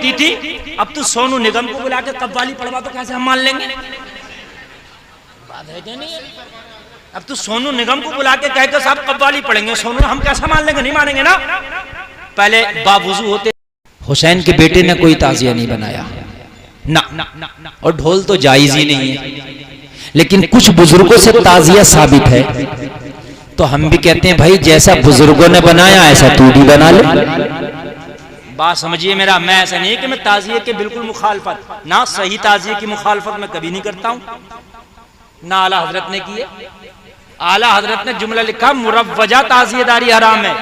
होती थी, अब तो सोनू निगम को बुला के कव्वाली पढ़वा तो कैसे हम मान लेंगे? बात है क्या नहीं है? अब तो सोनू निगम को बुला के कहकर साहब कव्वाली पढ़ेंगे, सोनू हम कैसे मान लेंगे? नहीं मानेंगे ना। पहले बावुजू होते। हुसैन के बेटे ने कोई ताजिया नहीं बनाया ना, और ढोल तो जायज ही नहीं है, लेकिन कुछ बुजुर्गों से ताजिया साबित है, तो हम भी कहते हैं भाई जैसा बुजुर्गों ने बनाया ऐसा तू भी बना ले। बात समझिए मेरा, मैं ऐसा नहीं कि मैं ताजिए के बिल्कुल मुखालफत ना, सही ताजिए की मुखालफत मैं कभी नहीं करता हूं ना आला हजरत ने की है। आला हजरत ने जुमला लिखा मुरव्वजा ताजियेदारी हराम है।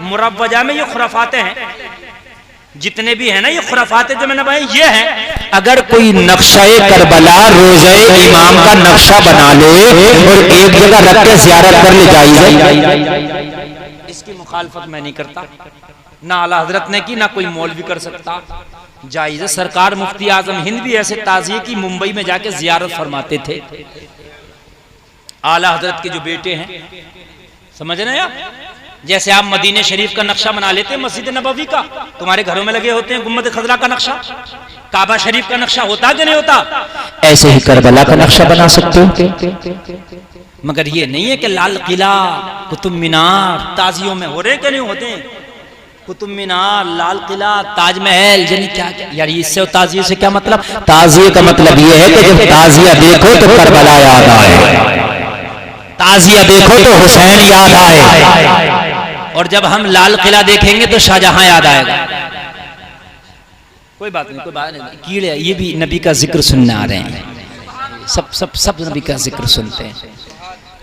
मुरव्वजा में ये खुराफाते हैं जितने भी है ना, ये खुराफाते जो मैंने बताया ये है। अगर कोई नक्शाए करबला रोज़े इमाम का नक्शा बना ले और एक जगह रख के ज़ियारत कर ले, जायज़ है। इसकी मुखालफत मैं नहीं करता, ना आला हजरत ने की, ना कोई मौलवी कर सकता, जायज़ है। सरकार मुफ्ती आजम हिंद भी ऐसे ताज़िये की मुंबई में जाके ज़ियारत फरमाते थे। आला हजरत के जो बेटे हैं, समझ रहे हैं आप, जैसे आप मदीने शरीफ का नक्शा बना लेते हैं, मस्जिद नबवी का तुम्हारे घरों में लगे होते हैं गुम्बद खजरा का नक्शा, काबा शरीफ का नक्शा होता कि नहीं होता, ऐसे ही करबला का नक्शा बना सकते हो। मगर ये नहीं है कि लाल किला, कुतुब मीनार ताजियों में हो रहे कि नहीं होते? कुतुब मीनार, लाल किला, ताजमहल, यानी क्या क्या यार, इससे ताजिए से क्या मतलब? ताजिए का मतलब ये है कि जब ताजिया देखो तो करबला याद आए, ताजिया देखो तो हुसैन याद आए, और जब हम लाल किला देखेंगे तो शाहजहां याद आएगा। कोई बात नहीं, कोई बात नहीं, कीड़े ये भी नबी का जिक्र सुनने आ रहे हैं, सब नबी का जिक्र सुनते हैं।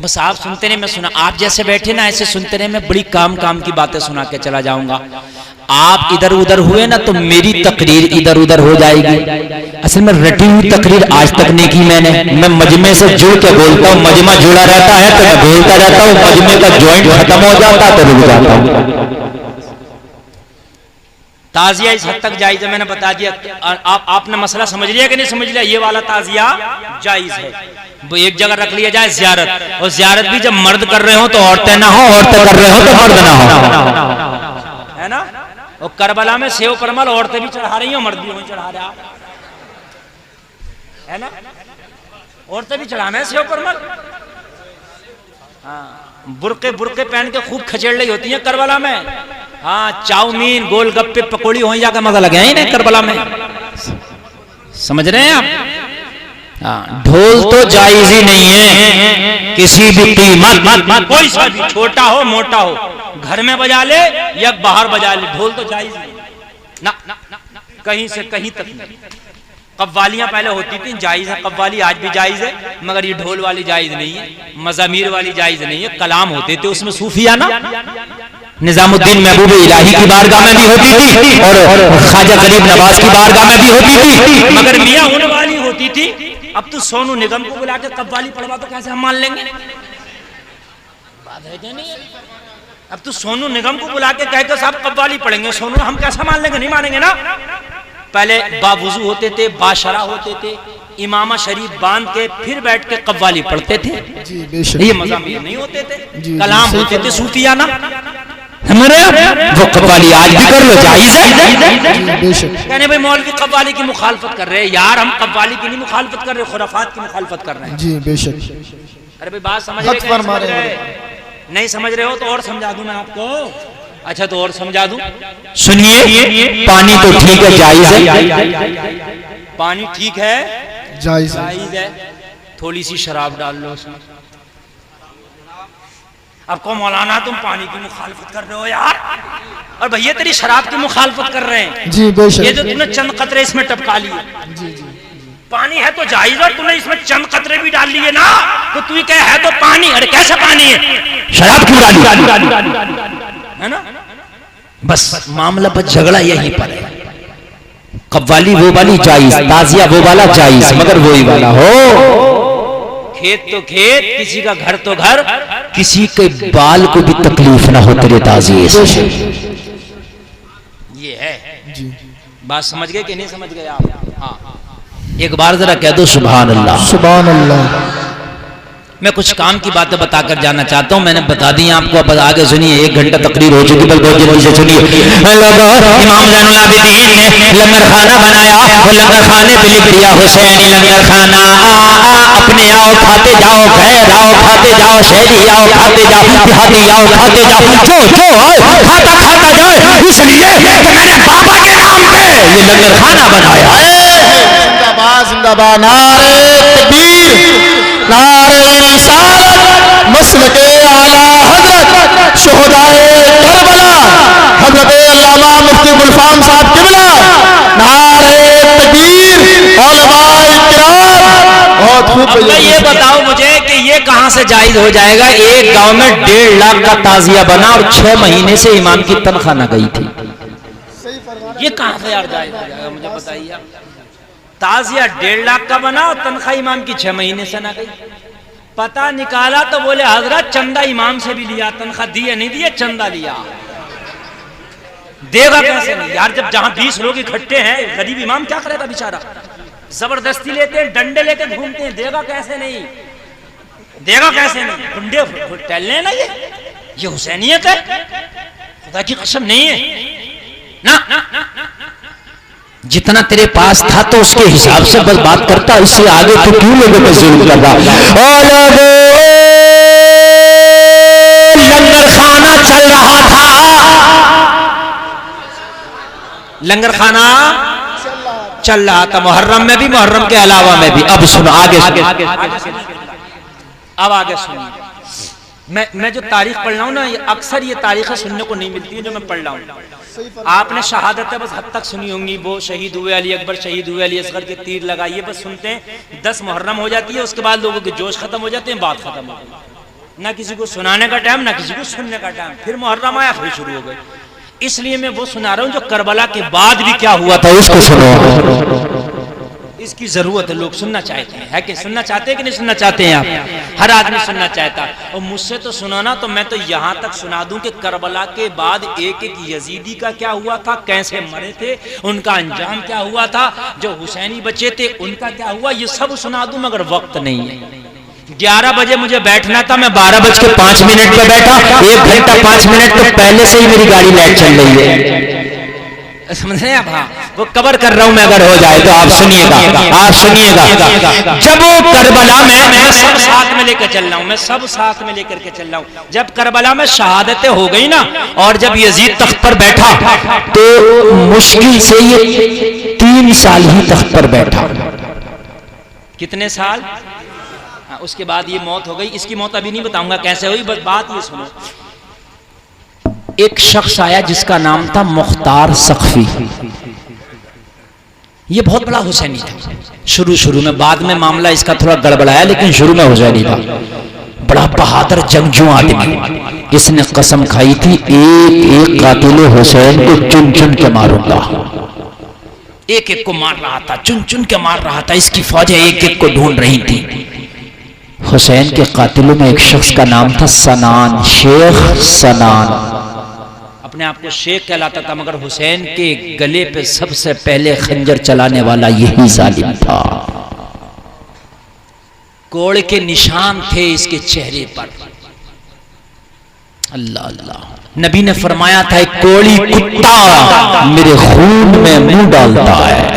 बस आप सुनते रहे, मैं सुना, आप जैसे बैठे ना ऐसे सुनते रहे, मैं बड़ी काम की बातें सुना के चला जाऊंगा। आप इधर उधर हुए ना तो मेरी तकरीर इधर उधर हो जाएगी। असल में रटी हुई तकरीर आज तक नहीं की मैंने, मैं मजमे से जुड़ के बोलता हूँ, मजमा जुड़ा रहता है तो मैं बोलता रहता हूँ, मजमे का जॉइंट खत्म हो जाता तो रुक जाता हूँ। ताजिया इस हद तक जायज है, मैंने बता दिया। आपने मसला समझ लिया कि नहीं समझ लिया? ये वाला ताजिया जायज है, वो एक जगह रख लिया जाए ज़ियारत, और ज़ियारत भी जब मर्द कर रहे हो तो औरतें ना हो, औरतें कर रहे हो तो मर्द ना हो, है ना। और करबला में सेव परमल औरतें भी चढ़ा रही हो, मर्द भी वहीं चढ़ा रहे, है ना, औरतें भी चढ़ाना है सेव परमल। हाँ, बुरके पहन के खूब खचेड़ रही होती है करबला में। हाँ, चाउमीन गोलगप्पे पकौड़ी हो जाकर मजा लगे ही नहीं करबला में, समझ रहे हैं आप। हाँ, ढोल तो जायज ही नहीं है किसी भी कीमत, कोई सा भी, छोटा हो मोटा हो, घर में बजा ले या बाहर बजा ले, ढोल तो जायज नहीं ना, कहीं से कहीं तक नहीं। कव्वालियां पहले होती थी, जायज है, कव्वाली आज भी जायज है, मगर ये ढोल वाली जायज नहीं है, मज़ामीर वाली जायज नहीं है। कलाम होते थे उसमें सूफियाना, निजामुद्दीन महबूब इलाही की बारगाह में भी होती थी और ख्वाजा गरीब नवाज की बारगाह में भी होती थी, मगर मियां उन वाली होती थी। अब तो सोनू निगम को बुला के कव्वाली पढ़वा तो कैसे हम मान लेंगे? बात है क्या नहीं है? अब तो सोनू निगम को बुला के कहकर साहब कव्वाली पढ़ेंगे, सोनू हम कैसे मान लेंगे? नहीं मानेंगे ना। पहले बावुजू होते थे, बाशरा होते थे, इमामा शरीफ बांध के फिर बैठ के कव्वाली पढ़ते थे। ये मज़ामीर नहीं होते थे, कलाम होते थे सूफियाना। हमारे वो कव्वाली आज भी कर लो, जायज है। कहने भाई मौलवी कव्वाली की मुखालफत कर रहे हैं, यार हम कव्वाली की नहीं मुखालफत कर रहे, खुराफात की मुखालफत कर रहे हैं। जी बेशक। अरे भाई बात समझ रहे, नहीं समझ रहे हो तो और समझा दूं मैं आपको। अच्छा तो और समझा दूं, सुनिए। पानी तो ठीक है, जायज है, पानी ठीक है, जायज है, थोड़ी सी शराब डाल लो उसमें। अब को मौलाना तुम पानी की मुखालफत कर रहे हो यार, और भैया तेरी शराब की मुखालफत कर रहे हैं। जी बेशक। ये जो तूने चंद कतरे इसमें टपका लिए, जी जी, पानी है तो जायज, और तूने इसमें चंद कतरे भी डाल लिए ना, तो तू क्या है तो पानी। अरे कैसे पानी है, शराब क्यों डाली, है ना। बस मामला बस झगड़ा यहीं पर है। कव्वाली वो वाली जायज, ताजिया वो वाला जायज, मगर वही वाला हो। खेत तो खेत, किसी का घर तो घर, किसी के बाल को भी तकलीफ ना हो तेरे ताजिए से। ये है जी। बात समझ गए कि नहीं समझ गए आप? हाँ, एक बार जरा कह दो सुभान अल्लाह। सुभान अल्लाह। मैं कुछ काम की बातें बताकर जाना चाहता हूँ, मैंने बता दी आपको, अब आगे सुनिए। 1 घंटा तकरीर हो चुकी, बस बहुत जल्दी से सुनिए। इमाम ज़ैनुल आबिदीन ने लंगर खाना बनाया, वो लंगर खाने पे लिख दिया हुसैनी लंगर खाना। अपने आओ खाते जाओ, खैर आओ खाते जाओ, शहरी आओ खाते जाओ, देहाती आओ खाते जाओ, जो खाता खाता जाए, इसलिए कि मैंने बाबा के नाम पे ये लंगर खाना बनाया। जिंदाबाद जिंदाबाद, नारे तकबीर, नारे रिसालत, मसलके आला हजरत शुहदाए करबला हजरत अल्लामा मुफ्ती गुलफाम साहब किबला, नारे तकबीर, उलमाए किराम। बहुत खूब। अब ये बताओ मुझे कि ये कहां से जायज हो जाएगा? एक गांव में 1.5 लाख का ताजिया बना और 6 महीने से इमाम की तनख्वाह न गई थी। ये कहां से यार जायज हो जाएगा, मुझे बताइए आप। ताजिया 1.5 लाख का बना और तनख्वाह इमाम की 6 महीने से ना गई। पता निकाला तो बोले हजरत चंदा इमाम से भी लिया, तनख्वाह दी है नहीं दिए, चंदा लिया। देगा कैसे नहीं यार, जब जहां 20 लोग इकट्ठे हैं, गरीब इमाम क्या करेगा बेचारा? जबरदस्ती लेते हैं, डंडे लेके घूमते हैं, देगा कैसे नहीं? देगा कैसे नहीं? डंडे टहलने ना, ये हुसैनियत है, खुदा की कसम नहीं है ना। जितना तेरे पास था तो उसके हिसाब से बस बात करता, इससे आगे तो क्यों लोगों पर जुल्म कर रहा? लंगर खाना चल रहा था, लंगर खाना चल रहा था, मुहर्रम में भी, मुहर्रम के अलावा में भी। अब सुनो आगे, अब आगे सुनिए। मैं जो तारीख पढ़ रहा हूँ ना, अक्सर ये तारीखें सुनने को नहीं मिलती है जो मैं पढ़ रहा हूँ। आपने शहादतें बस हद तक सुनी होंगी, वो शहीद हुए अली अकबर, शहीद हुए अली असगर के तीर लगाइए, बस सुनते हैं। 10 मुहर्रम हो जाती है, उसके बाद लोगों के जोश खत्म हो जाते हैं, बात खत्म हो गई। ना किसी को सुनाने का टाइम, ना किसी को सुनने का टाइम। फिर मुहर्रम आया, फिर शुरू हो गई। इसलिए मैं वो सुना रहा हूँ जो करबला के बाद भी क्या हुआ था उसको सुनो। इसकी जरूरत है, लोग सुनना चाहते हैं, है कि सुनना चाहते हैं कि नहीं सुनना चाहते हैं आप? हर आदमी सुनना चाहता है। और मुझसे तो सुनाना, तो मैं तो यहां तक सुना दूं कि करबला के बाद एक एक यजीदी का क्या हुआ था, कैसे मरे थे, उनका अंजाम क्या हुआ था, जो हुसैनी बचे थे उनका क्या हुआ, ये सब सुना दूं, मगर वक्त नहीं है। 11 बजे मुझे बैठना था, मैं 12:05 पे बैठा। 1 घंटा 5 मिनट तो पहले से ही मेरी गाड़ी लाइट चल रही है, समझ रहे हैं आप? हाँ, वो कवर कर रहा हूं मैं, अगर हो जाए तो आप सुनिएगा, आप सुनिएगा। जब वो करबला में, मैं सब साथ में लेकर चल रहा हूं, मैं सब साथ में लेकर के चल रहा हूं। जब करबला में शहादतें हो गई ना, और जब यजीद तख्त पर बैठा, तो मुश्किल से ये 3 साल ही तख्त पर बैठा। कितने साल? उसके बाद ये मौत हो गई। इसकी मौत अभी नहीं बताऊंगा कैसे हुई, बस बात ये सुनो। एक शख्स आया जिसका नाम था मुख्तार सख्फी। ये बहुत बड़ा हुसैनी था शुरू में, बाद में मामला इसका थोड़ा गड़बड़ाया, लेकिन शुरू में हुसैनी था। बड़ा बहादुर जंगजू आदमी। इसने कसम खाई थी, एक कातिल हुसैन को चुन चुन के मारूंगा। एक एक को मार रहा था, चुन चुन के मार रहा था। इसकी फौजें एक एक को ढूंढ रही थी। हुसैन के कातिलों में एक शख्स का नाम था सनान, शेख सनान। अपने आप को शेख कहलाता था, मगर हुसैन के गले पे सबसे पहले खंजर चलाने वाला यही जालिम था। कोड़ के निशान थे इसके चेहरे पर। अल्लाह अल्लाह। नबी ने फरमाया था, एक कोड़ी कुत्ता मेरे खून में मुंह डालता है।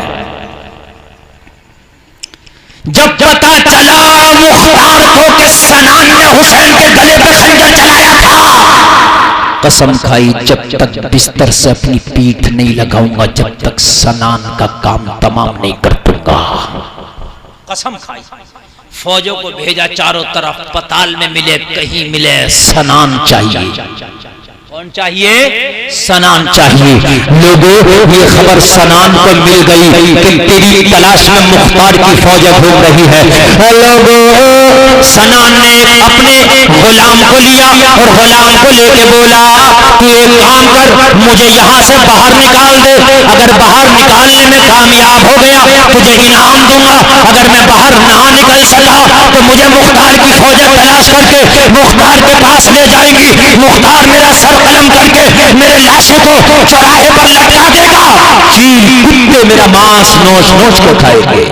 जब पता चला मुख्तार को कि सनान ने हुसैन के गले पे खंजर चलाया था, कसम खाई, जब तक बिस्तर से अपनी पीठ नहीं लगाऊंगा, जब तक सनान का काम तमाम नहीं कर दूंगा। कसम खाई। फौजों को भेजा चारों तरफ, पताल में मिले कहीं मिले, सनान चाहिए। कौन चाहिए? सनान चाहिए। लोगों, ये खबर सनान को मिल गई कि तेरी तलाश में मुख्तार की फौजें घूम रही है। लोगों, सनान ने अपने गुलाम को लिया और गुलाम को लेके बोला कि एक काम कर, मुझे यहाँ से बाहर निकाल दे। अगर बाहर निकालने में कामयाब हो गया तुझे इनाम दूंगा, अगर मैं बाहर ना निकल सका तो मुझे मुख्तार की फौजें तलाश करके मुख्तार के पास ले जाएंगी। मुख्तार मेरा सर कलम करके मेरे लाशों को चौराहे पर लटका देगा। चील कुत्ते मेरा मांस नोच नोच के खाएंगे।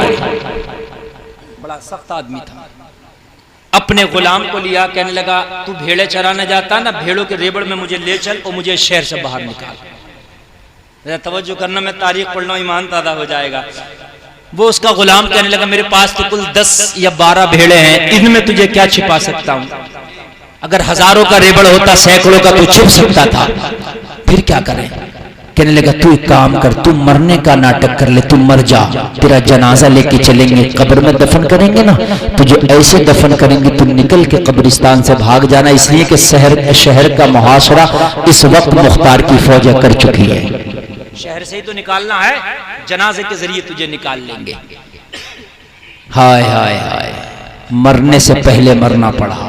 बड़ा सख्त आदमी था। अपने गुलाम को लिया, कहने लगा तू भेड़े चराने जाता ना, भेड़ों के रेबड़ में मुझे ले चल और मुझे शहर से बाहर निकाल। मेरा तवज्जो करना, मैं तारीख पढ़ रहा हूं, ईमान ताज़ा हो जाएगा। वो उसका गुलाम कहने लगा मेरे पास तो कुल 10 या 12 भेड़े हैं, इनमें तुझे क्या छिपा सकता हूं? अगर हजारों का रेबड़ होता, सैकड़ों का, तो छुप सकता था, फिर क्या करें? कहने लगा तू एक काम कर, तू मरने का नाटक कर ले, तू मर जा, तेरा जनाजा लेके चलेंगे, कब्र में दफन करेंगे ना, तुझे ऐसे दफन करेंगे तू निकल के कब्रिस्तान से भाग जाना, इसलिए कि शहर का मुहासरा इस वक्त मुख्तार की फौजें कर चुकी है। शहर से ही तो निकालना है, जनाजे के जरिए तुझे निकाल लेंगे। हाय हाय हाय, मरने से पहले मरना पड़ा,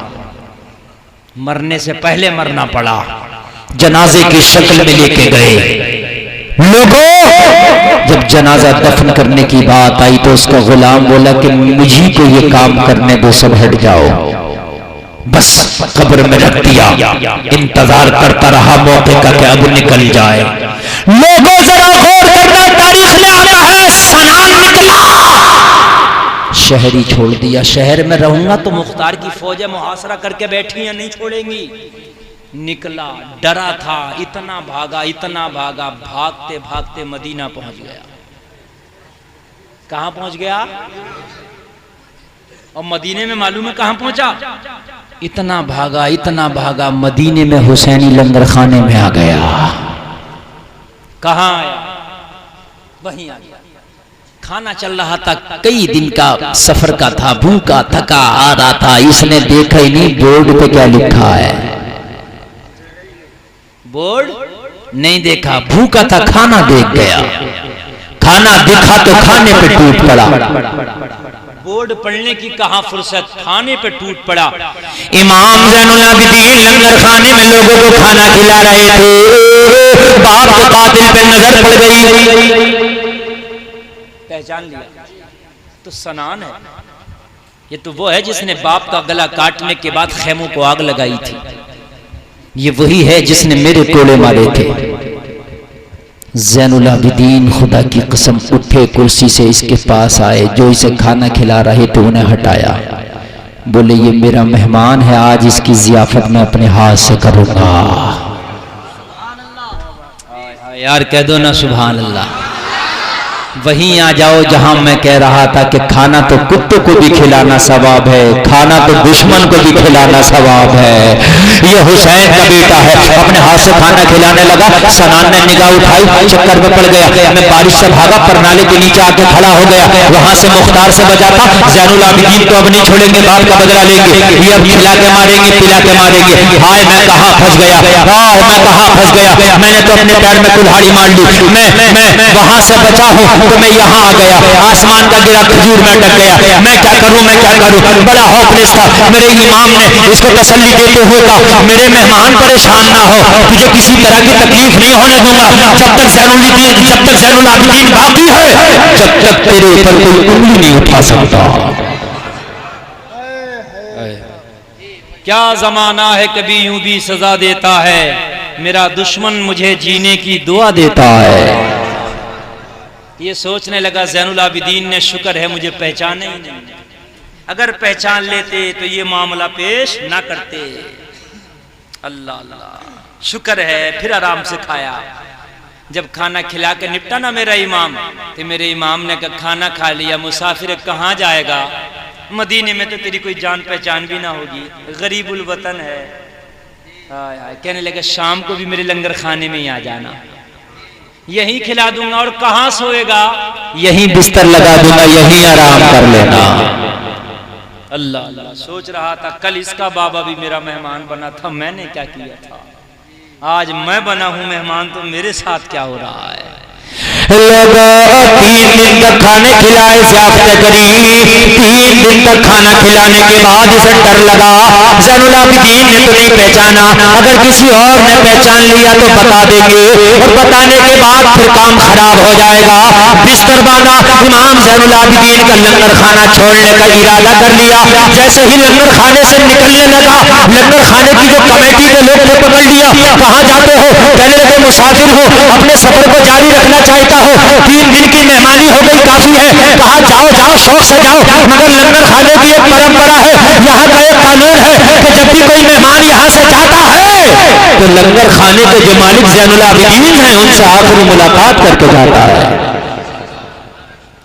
मरने से पहले मरना पड़ा। जनाजे की शक्ल में लेके गए लोगों। जब जनाजा दफन करने की बात आई तो उसका गुलाम बोला कि मुझे को ये काम करने दो, सब हट जाओ। बस कब्र में रख दिया, इंतजार करता रहा मौके का कि अब निकल जाए। लोगों जरा गौर करना, तारीख में आता है सनान निकला, शहर ही छोड़ दिया। शहर में रहूंगा तो मुख्तार की फौजें मुहासरा करके बैठी हैं, नहीं छोड़ेंगी। निकला, डरा था, इतना भागा, भागते भागते मदीना पहुंच गया। कहां पहुंच गया? और मदीने में मालूम है कहां पहुंचा? इतना भागा, मदीने में हुसैनी लंगर खाने में आ गया। कहां आया? वहीं आ गया। खाना चल रहा था, कई दिन का सफर का था, भूखा थका आ रहा था, इसने देखा ही नहीं बोर्ड पे क्या लिखा है। बोर्ड नहीं देखा, भूखा था, खाना देख गया, खाना देखा तो खाने पे टूट पड़ा। बोर्ड पढ़ने की कहां फुर्सत, खाने पे टूट पड़ा। इमाम ज़ैनुल आबिदीन लंगर खाने में लोगों को खाना खिला रहे थे, बाप के कातिल पे नजर पड़ गई, पहचान लिया तो सनान है। ये तो वो है जिसने बाप का गला काटने के बाद खेमों को आग लगाई थी। ये वही है जिसने मेरे कोड़े मारे थे। ज़ैनुल आबिदीन खुदा की कसम उठे, कुर्सी से इसके पास आए, जो इसे खाना खिला रहे थे उन्हें हटाया, बोले ये मेरा मेहमान है, आज इसकी जियाफत मैं अपने हाथ से करूंगा। यार कह दो ना सुभान अल्लाह। वहीं आ जाओ जहां मैं कह रहा था कि खाना तो कुत्ते को भी खिलाना सवाब है, खाना तो दुश्मन को भी खिलाना सवाब है। ये हुसैन का बेटा है, अपने हाथ से खाना खिलाने लगा। सनान ने निगाह उठाई, चक्कर में पड़ गया। मैं बारिश से भागा, परनाले के नीचे आके खड़ा हो गया। वहां से मुख्तार से बचा था, ज़ैनुल आबिदीन तो अब नहीं छोड़ेंगे, बाप का बदला लेंगे, ये अब खिला के मारेंगे, पिला के मारेंगे। हाय मैं कहां फंस गया, हाय मैं कहां फंस गया। मैंने तो अपने पैर में कुल्हाड़ी मार ली। मैं वहां से बचा हूं तो मैं यहाँ आ गया, आसमान का गिरा खजूर में अटक गया। मैं क्या करूं, बड़ा होपलेस था। मेरे इमाम ने इसको तसल्ली देते हुए कहा मेरे मेहमान परेशान ना हो, तुझे किसी तरह की तकलीफ नहीं होने दूंगा। जब तक ज़ैनुल आबिदीन बाकी है, जब तक तेरे ऊपर कोई उंगली नहीं उठा सकता। क्या जमाना है, कभी यूं भी सजा देता है, मेरा दुश्मन मुझे जीने की दुआ देता है। ये सोचने लगा ज़ैनुल आबिदीन ने, शुक्र है मुझे पहचाने ही नहीं, अगर पहचान लेते तो ये मामला पेश ना करते। अल्लाह अल्लाह, शुक्र है। फिर आराम से खाया। जब खाना खिला के निपटा ना मेरा इमाम, तो मेरे इमाम ने कहा खाना खा लिया, मुसाफिर कहाँ जाएगा, मदीने में तो तेरी कोई जान पहचान भी ना होगी, गरीबुल वतन है। कहने लगे शाम को भी मेरे लंगर खाने में ही आ जाना, यही खिला दूंगा। और कहां सोएगा? यही बिस्तर लगा दूंगा, यही आराम कर लेना। अल्लाह अल्लाह। सोच रहा था कल इसका बाबा भी मेरा मेहमान बना था, मैंने क्या किया था, आज मैं बना हूं मेहमान, तो मेरे साथ क्या हो रहा है। लोगों 3 दिन तक खाने खिलाए, ज़ियाफ़त करी। 3 दिन तक खाना खिलाने के बाद इसे डर लगा, ज़ैनुल आबिदीन ने तो नहीं पहचाना, अगर किसी और ने पहचान लिया तो बता देंगे, और बताने के बाद फिर काम खराब हो जाएगा। बिस्तर बांधा, इमाम ज़ैनुल आबिदीन का लंगर खाना छोड़ने का इरादा कर लिया। जैसे ही लंगर खाने से निकलने लगा, लंगर खाने की जो कमेटी के लोग ने पकड़ लिया, कहाँ जाते हो? कहने लगे मुसाफिर हो, अपने सफर को जारी रखना चाहता हो, 3 दिन की मेहमानी हो गई, काफी है। कहा जाओ जाओ, शौक से जाओ, मगर लंगर खाने की एक परंपरा है, यहाँ गए जब भी कोई मेहमान यहाँ से जाता है तो लंगर खाने के जो मालिक ज़ैनुल आबिदीन हैं उनसे आखिरी मुलाकात करके जाता है।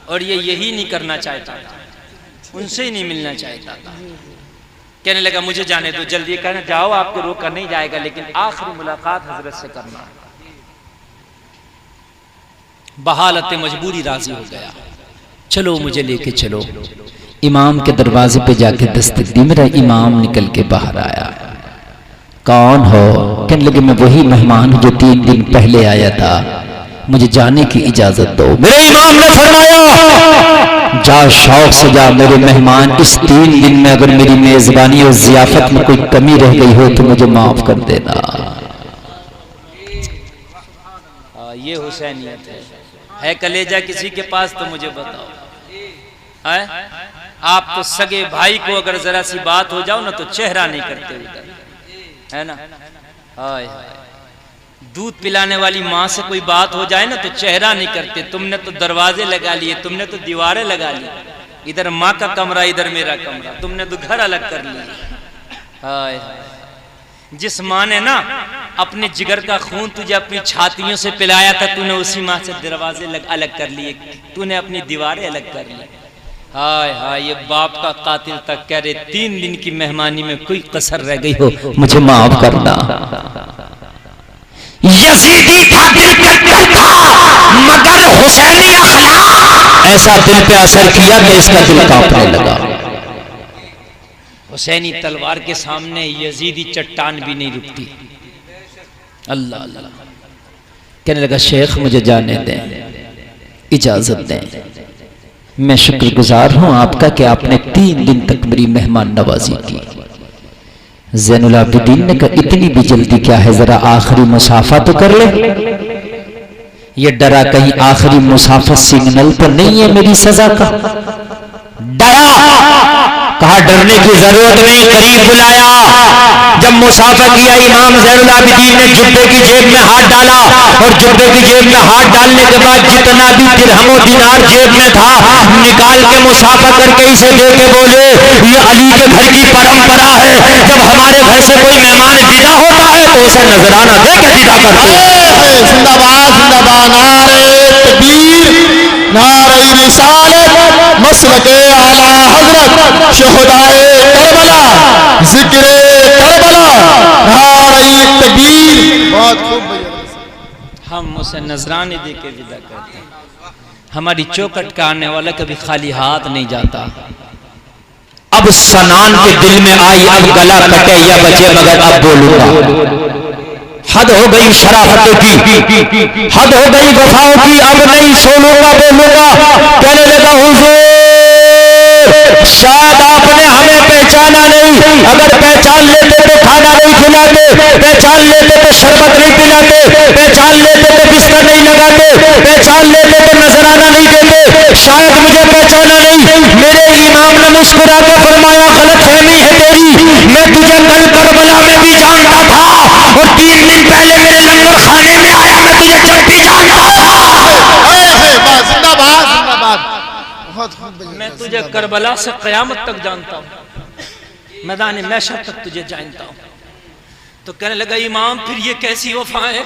और ये यही नहीं करना चाहता, उनसे ही नहीं मिलना चाहता। कहने लगा मुझे जाने दो जल्दी, कहना जाओ आपको रोका नहीं जाएगा, लेकिन आखिरी मुलाकात हजरत से करना। बहालत मजबूरी राजी हो गया, चलो मुझे लेके चलो। इमाम के दरवाजे पे जाके दस्तक दी, मेरा इमाम निकल के बाहर आया। कौन हो? कहने लगे मैं वही मेहमान हूं जो 3 दिन पहले आया था, मुझे जाने की इजाजत दो। मेरे इमाम ने फरमाया जा शौक से जा मेरे मेहमान, इस 3 दिन में अगर मेरी मेजबानी और जियाफत में कोई कमी रह गई हो तो मुझे माफ कर देना। ये हुसैनियत है कलेजा किसी के पास तो मुझे बताओ। है आप तो सगे भाई को अगर जरा सी बात हो जाओ ना तो चेहरा नहीं करते उधर, है ना। हाय दूध पिलाने वाली माँ से कोई बात हो जाए ना तो चेहरा नहीं करते। तुमने तो दरवाजे लगा लिए, तुमने तो दीवारें लगा ली, इधर माँ का कमरा इधर मेरा कमरा, तुमने तो घर अलग कर लिया। हाय जिस माँ ने ना अपने जिगर का खून तुझे अपनी छातियों से पिलाया था, तूने उसी माँ से दरवाजे अलग कर लिए, तूने अपनी दीवारें अलग कर ली। हाय हाय ये बाप का कातिल तक कह रहे 3 दिन की मेहमानी में कोई कसर रह गई हो मुझे माफ करना। यजीदी था दिल कट्टर था मगर हुसैनी अखलाक ऐसा दिल पे असर किया कि इसका दिल कांपने लगा। हुसैनी तलवार के सामने यजीदी चट्टान भी नहीं रुकती। अल्लाह अल्लाह। कहने लगा शेख मुझे जाने दें, इजाजत दें, मैं शुक्रगुजार हूं आपका कि आपने 3 दिन तक मेरी मेहमान नवाजी की। ज़ैनुल आबिदीन ने कहा इतनी भी जल्दी क्या है, जरा आखिरी मुसाफा तो कर ले। ये डरा कहीं आखिरी मुसाफा सिग्नल पर नहीं है मेरी सजा का। डरा, कहा डरने की जरूरत नहीं, करीब बुलाया। जब मुसाफा किया इमाम ज़ैनुल आबिदीन ने जुब्बे की जेब में हाथ डाला और जुब्बे की जेब में हाथ डालने के बाद जितना भी दिरहम और दिनार जेब में था निकाल के मुसाफा करके इसे दे के बोले ये अली के घर की परंपरा है, जब हमारे घर से कोई मेहमान विदा होता है तो उसे नजराना दे के विदा करते हैं। जिंदाबाद जिंदाबाद, नारे तकबीर, नारे रिसालत, मसलके आला हजरत, शोहदाए करबला, जिक्र करबला, नारे तकबीर। बहुत खूब। हम उसे नजराने दे के विदा करते हैं। हमारी चौखट का आने वाला कभी खाली हाथ नहीं जाता। अब सनान के दिल में आई, अब गला कटे या बचे मगर अब बोलूंगा। हद हो गई शराफतों की, हद हो गई वफाओं की, अब नहीं सोलूंगा बोलूंगा। कहने लगा हुजूर शायद आपने हमें पहचाना नहीं, अगर पहचान लेते तो खाना नहीं खिलाते, पहचान लेते तो शरबत नहीं पिलाते, पहचान लेते तो बिस्तर नहीं लगाते, पहचान लेते तो नजराना नहीं देते। शायद मुझे पहचाना नहीं। मेरे इमाम ने मुस्कुरा के फरमाया गलतफहमी है तेरी, मैं तुझे कल करबला में भी जानता था और 3 दिन पहले मेरे लंगर खाने में आया, मैं तुझे जब भी जानता था। जिंदाबाद जिंदाबाद। मैं तुझे करबला से कयामत तक जानता हूँ, मैदान महशर तक तुझे जानता हूँ। तो कहने लगा इमाम फिर ये कैसी वफा है,